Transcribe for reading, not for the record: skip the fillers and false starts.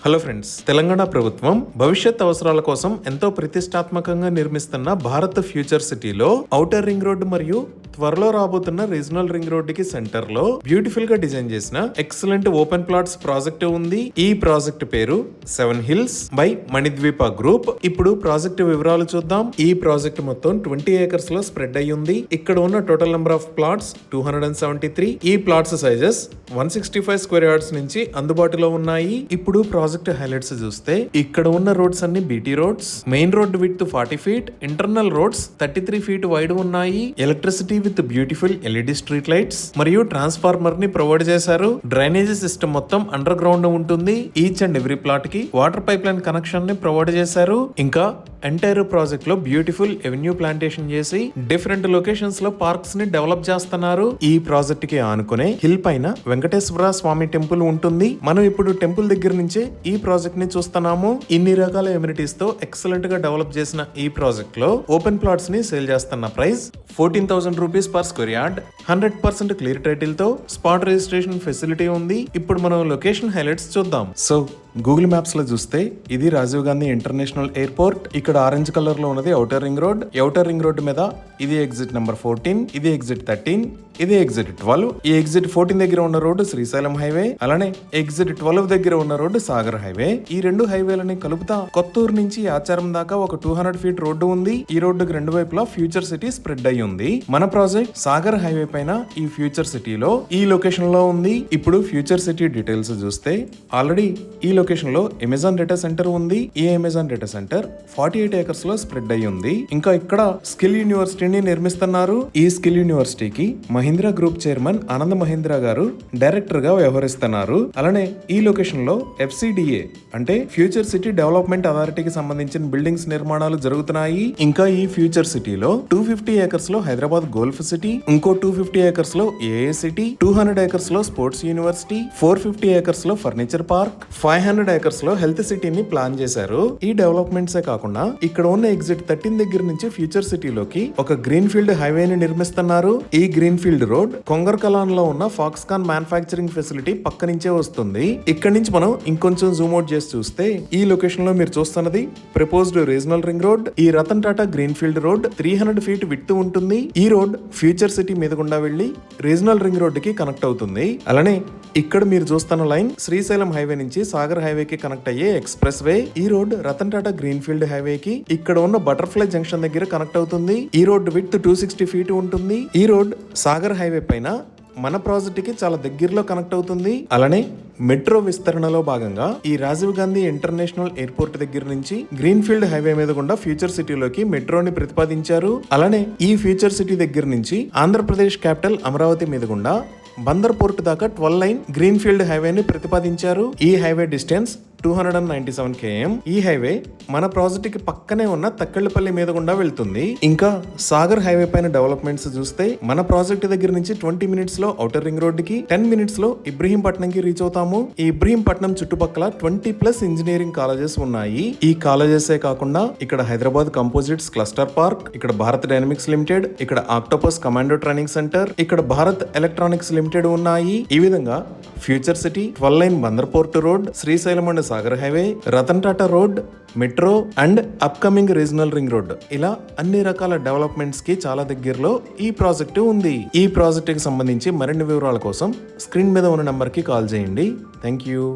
Hello friends, Telangana ప్రభుత్వం భవిష్యత్ అవసరాల కోసం ఎంతో ప్రతిష్టాత్మకంగా నిర్మిస్తున్న భారత్ ఫ్యూచర్ సిటీలో ఔటర్ రింగ్ రోడ్డు మరియు త్వరలో రాబోతున్న రీజనల్ రింగ్ రోడ్డుకి సెంటర్ లో బ్యూటిఫుల్ గా డిజైన్ చేసిన ఎక్సలెంట్ ఓపెన్ ప్లాట్స్ ప్రాజెక్ట్ ఉంది. ఈ ప్రాజెక్ట్ పేరు 7 హిల్స్ బై మణిద్వీప గ్రూప్. ఇప్పుడు ప్రాజెక్ట్ వివరాలు చూద్దాం. ఈ ప్రాజెక్ట్ మొత్తం 20 ఏకర్స్ లో స్ప్రెడ్ అయ్యి ఉంది. ఇక్కడ ఉన్న టోటల్ నెంబర్ ఆఫ్ ప్లాట్స్ 273. ఈ ప్లాట్స్ సైజెస్ 165 స్క్వేర్ యార్డ్స్ నుంచి అందుబాటులో ఉన్నాయి. ఇప్పుడు ప్రాజెక్ట్ హైలైట్స్ చూస్తే ఇక్కడ ఉన్న రోడ్స్ అన్ని BT roads. Main road width 40 feet, internal roads 33 feet wide ఉన్నాయి. Electricity with beautiful LED street lights మరియు ట్రాన్స్ఫార్మర్ ని ప్రొవైడ్ చేశారు. డ్రైనేజీ సిస్టమ్ మొత్తం అండర్ గ్రౌండ్ ఉంటుంది. ఈచ్ అండ్ ఎవ్రీ ప్లాట్ కి వాటర్ పైప్ లైన్ కనెక్షన్ ని provide చేశారు. ఇంకా ఎంటైర్ ప్రాజెక్ట్ లో బ్యూటిఫుల్ ఎవెన్యూ ప్లాంటేషన్ చేసి డిఫరెంట్ లొకేషన్స్ లో పార్క్స్ ని డెవలప్ చేస్తున్నారు. ఈ ప్రాజెక్ట్ కి ఆనుకునే హిల్ పైన వెంకటేశ్వర స్వామి టెంపుల్ ఉంటుంది. మనం ఇప్పుడు టెంపుల్ దగ్గర నుంచే ఈ ప్రాజెక్ట్ ని చూస్తున్నాము. ఇన్ని రకాల ఎమ్యూనిటీస్ తో ఎక్సలెంట్ గా డెవలప్ చేసిన ఈ ప్రాజెక్ట్ లో ఓపెన్ ప్లాట్స్ ని సేల్ చేస్తున్న price 14,000 rupees per square yard. 100% clear title తో స్పాట్ రిజిస్ట్రేషన్ ఫెసిలిటీ ఉంది. ఇప్పుడు మనం లొకేషన్ హైలైట్స్ చూద్దాం. సో గూగుల్ మ్యాప్స్ లో చూస్తే ఇది రాజీవ్ గాంధీ ఇంటర్నేషనల్ ఎయిర్పోర్ట్. ఇక్కడ ఆరెంజ్ కలర్ లో ఉన్నది outer ring road. Outer ring road మీద ఇది ఎగ్జిట్ నెంబర్ 14, ఇది ఎగ్జిట్ 13, ఇది ఎగ్జిట్ 12. ఈ ఎగ్జిట్ 14 దగ్గర ఉన్న రోడ్డు శ్రీశైలం హైవే, అలానే ఎగ్జిట్ 12 దగ్గర ఉన్న రోడ్డు సాగర్ హైవే. ఈ రెండు హైవేలని కలుపుతా కొత్తూరు నుంచి ఆచారం దాకా ఒక 200 ఫీట్ రోడ్డు ఉంది. ఈ రోడ్డుకి రెండు వైపులా ఫ్యూచర్ సిటీ స్ప్రెడ్ అయ్యి ఉంది. మన ప్రాజెక్ట్ సాగర్ హైవే పైన ఈ ఫ్యూచర్ సిటీలో ఈ లొకేషన్ లో ఉంది. ఇప్పుడు ఫ్యూచర్ సిటీ డీటెయిల్స్ చూస్తే ఆల్రెడీ ఈ లొకేషన్ లో అమెజాన్ డేటా సెంటర్ ఉంది. ఈ అమెజాన్ డేటా సెంటర్ 48 ఏకర్స్ లో స్ప్రెడ్ అయ్యి ఉంది. ఇంకా ఇక్కడ స్కిల్ యూనివర్సిటీని నిర్మిస్తున్నారు. ఈ స్కిల్ యూనివర్సిటీకి మహీంద్రా గ్రూప్ చైర్మన్ ఆనంద్ మహీంద్రా గారు డైరెక్టర్ గా వ్యవహరిస్తున్నారు. అలానే ఈ లొకేషన్ లో FCDA అంటే ఫ్యూచర్ సిటీ డెవలప్మెంట్ అథారిటీకి సంబంధించిన బిల్డింగ్స్ నిర్మాణాలు జరుగుతున్నాయి. ఇంకా ఈ ఫ్యూచర్ సిటీలో 250 ఏకర్స్ లో హైదరాబాద్ గోల్ఫ్ సిటీ, ఇంకో 250 ఏకర్స్ లో AA సిటీ, 200 ఏకర్స్ లో స్పోర్ట్స్ యూనివర్సిటీ, 450 ఏకర్స్ లో ఫర్నిచర్ పార్క్, 500 ఏకర్స్ లో హెల్త్ సిటీని ప్లాన్ చేశారు. ఈ డెవలప్మెంట్స్ కాకుండా ఇక్కడ ఉన్న ఎగ్జిట్ 13 దగ్గర నుంచి ఫ్యూచర్ సిటీలోకి ఒక గ్రీన్ ఫీల్డ్ హైవేని నిర్మిస్తున్నారు. ఈ గ్రీన్ ఫీల్డ్ రోడ్ కొంగర్ కలాన్ లో ఉన్న ఫాక్స్కాన్ మ్యానుఫ్యాక్చరింగ్ ఫెసిలిటీ పక్క నుంచే వస్తుంది. ఇక్కడ నుంచి మనం ఇంకొంచెం జూమ్ అవుట్ చేసి చూస్తే ఈ లొకేషన్ లో మీరు చూస్తున్నది ప్రపోజ్డ్ రీజనల్ రింగ్ రోడ్. ఈ Ratan Tata greenfield road 300 feet width ఉంటుంది. ఈ రోడ్ ఫ్యూచర్ సిటీ మీద గుండా వెళ్లి రీజనల్ రింగ్ రోడ్ కి కనెక్ట్ అవుతుంది. అలానే ఇక్కడ మీరు చూస్తున్న లైన్ శ్రీశైలం హైవే నుంచి సాగర్ హైవే కి కనెక్ట్ అయ్యే ఎక్స్ప్రెస్ వే. ఈ road Ratan Tata greenfield highway కి ఇక్కడ ఉన్న బటర్ఫ్లై జంక్షన్ దగ్గర కనెక్ట్ అవుతుంది. ఈ రోడ్ విడ్త్ 260 ఫీట్ ఉంటుంది. ఈ రోడ్ సాగర్ హైవే పైన మన ప్రాజెక్ట్ కి చాలా దగ్గరలో కనెక్ట్ అవుతుంది. అలానే మెట్రో విస్తరణలో భాగంగా ఈ రాజీవ్ గాంధీ ఇంటర్నేషనల్ ఎయిర్పోర్ట్ దగ్గర నుంచి గ్రీన్ ఫీల్డ్ హైవే మీద గుండా ఫ్యూచర్ సిటీలోకి మెట్రోని ప్రతిపాదించారు. అలానే ఈ ఫ్యూచర్ సిటీ దగ్గర నుంచి ఆంధ్రప్రదేశ్ క్యాపిటల్ అమరావతి మీద గుండా బందర్ పోర్ట్ దాకా 12 లైన్ గ్రీన్ ఫీల్డ్ హైవేని ప్రతిపాదించారు. ఈ హైవే డిస్టెన్స్ 297 km. ఈ హైవే మన ప్రాజెక్ట్ కి పక్కనే ఉన్న తక్కళ్ళపల్లి మీద గుండా వెళ్తుంది. ఇంకా సాగర్ హైవే పైన డెవలప్మెంట్స్ చూస్తే మన ప్రాజెక్ట్ దగ్గర నుంచి 20 మినిట్స్ లో ఔటర్ రింగ్ రోడ్ కి, 10 మినిట్స్ లో ఇబ్రహీంపట్నం కి రీచ్ అవుతాము. ఈ ఇబ్రహీంపట్నం చుట్టుపక్కల 20+ ఇంజనీరింగ్ కాలేజెస్ ఉన్నాయి. ఈ కాలేజెస్ కాకుండా ఇక్కడ హైదరాబాద్ కంపోజిట్స్ క్లస్టర్ పార్క్, ఇక్కడ భారత్ డైనమిక్స్ లిమిటెడ్, ఇక్కడ ఆక్టోపస్ కమాండో ట్రైనింగ్ సెంటర్, ఇక్కడ భారత్ ఎలక్ట్రానిక్స్ లిమిటెడ్ ఉన్నాయి. ఈ విధంగా future city, 12 line Bandar port road, Srisailam and Sagar highway, Ratan Tata road, metro and upcoming regional ring road, ఇలా అన్ని రకాల డెవలప్మెంట్స్ కి చాలా దగ్గరలో ఈ ప్రాజెక్టు ఉంది. ఈ ప్రాజెక్ట్ కి సంబంధించి మరిన్ని వివరాల కోసం స్క్రీన్ మీద ఉన్న నంబర్ కి కాల్ చేయండి. Thank you.